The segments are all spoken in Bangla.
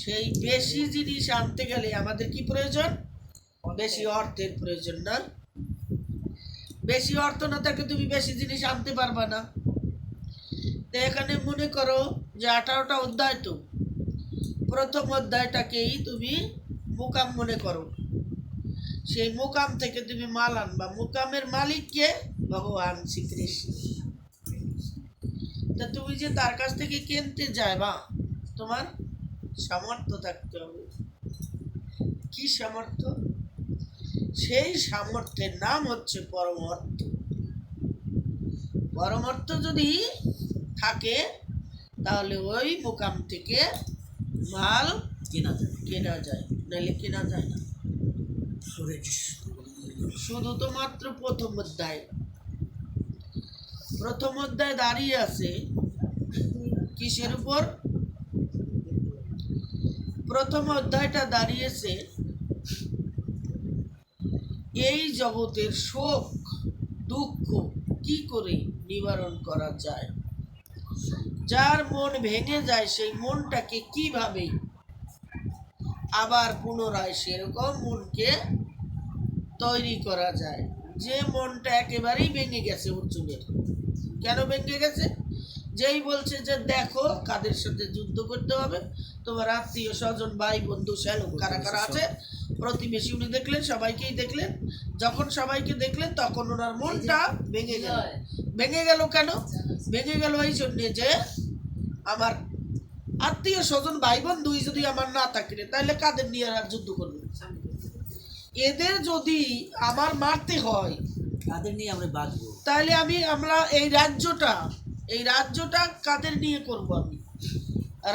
সেই বেশি জিনিস আনতে গেলে আমাদের কি প্রয়োজন? বেশি অর্থের প্রয়োজন, না? বেশি অর্থ না থাকলে তুমি বেশি জিনিস আনতে পারবা না। তো এখানে মনে করো যে 18টা অধ্যায়, তো প্রথম অধ্যায়টাকেই তুমি মুকাম মনে করো। সেই মুকাম থেকে তুমি মাল আনবা। মুকামের মালিক কে? ভগবান শ্রীকৃষ্ণ। তা তুমি যে তার কাছ থেকে কিনতে যাবা, তোমার সামর্থ্য থাকতে হবে। কি সামর্থ্য? সেই সামর্থ্যের নাম হচ্ছে পরমার্থ। পরমার্থ যদি থাকে তাহলে ওই মুকাম থেকে মাল কেনা যায়, নাহলে কেনা যায় না। শুধু তো মাত্র প্রথম অধ্যায়। প্রথম অধ্যায় দাঁড়িয়ে আছে কিসের উপর? প্রথম অধ্যায়টা দাঁড়িয়েছে এই জগতের শোক দুঃখ কি করে নিবারণ করা যায়। যার মন ভেঙে যায় সেই মনটাকে কিভাবে আবার পুনরায় সেরকম মনকে তৈরি করা যায়। যে মনটা একেবারেই ভেঙে গেছে অর্জুনের, কেন ভেঙে গেছে? যেই বলছে যে দেখো কাদের সাথে যুদ্ধ করতে হবে, তোমার আত্মীয় স্বজন ভাই বন্ধু শ্যালক কারা কারা আছে, প্রতিবেশী উনি দেখলেন, সবাইকেই দেখলেন। যখন সবাইকে দেখলেন তখন ওনার মনটা ভেঙে গেল। ভেঙে গেল কেন? ভেঙে গেল এই জন্যে যে আমার আত্মীয় স্বজন ভাই বন্ধু যদি আমার না থাকে তাহলে কাদের নিয়ে আর যুদ্ধ করবে? এদের যদি আমার মারতে হয় কাদের নিয়ে আমরা বাঁচবো? তাহলে আমরা এই রাজ্যটা কাদের নিয়ে করব? আমি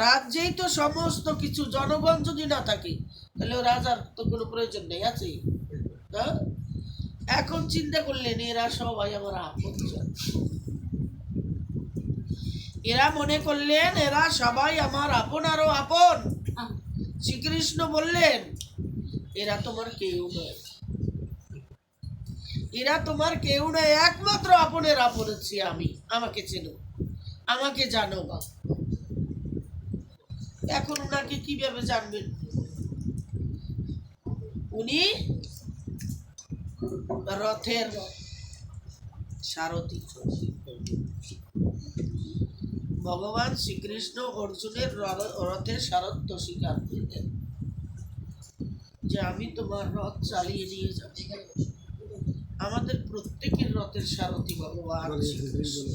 রাজ্যেই তো সমস্ত কিছু, জনগণ যদি না থাকে তাহলে ও রাজার তো কোনো প্রয়োজন নেই, আছে? হ্যাঁ, এখন চিন্তা করলেন এরা সবাই আমার আপনজন। এরা মনে করলেন এরা সবাই আমার আপন, আরো আপন। শ্রীকৃষ্ণ বললেন এরা তোমার কেউ নয়, এরা তোমার কেউ নয়, একমাত্র আপনের আপন হচ্ছি আমি। আমাকে চেনো, আমাকে জানো। এখন উনাকে কিভাবে জানবেন? উনি রথের সারথি। ভগবান শ্রীকৃষ্ণ অর্জুনের রথের সারথ্য স্বীকার করলেন যে আমি তোমার রথ চালিয়ে নিয়ে যাব। আমাদের প্রত্যেকের রথের সারথি ভগবান শ্রীকৃষ্ণ।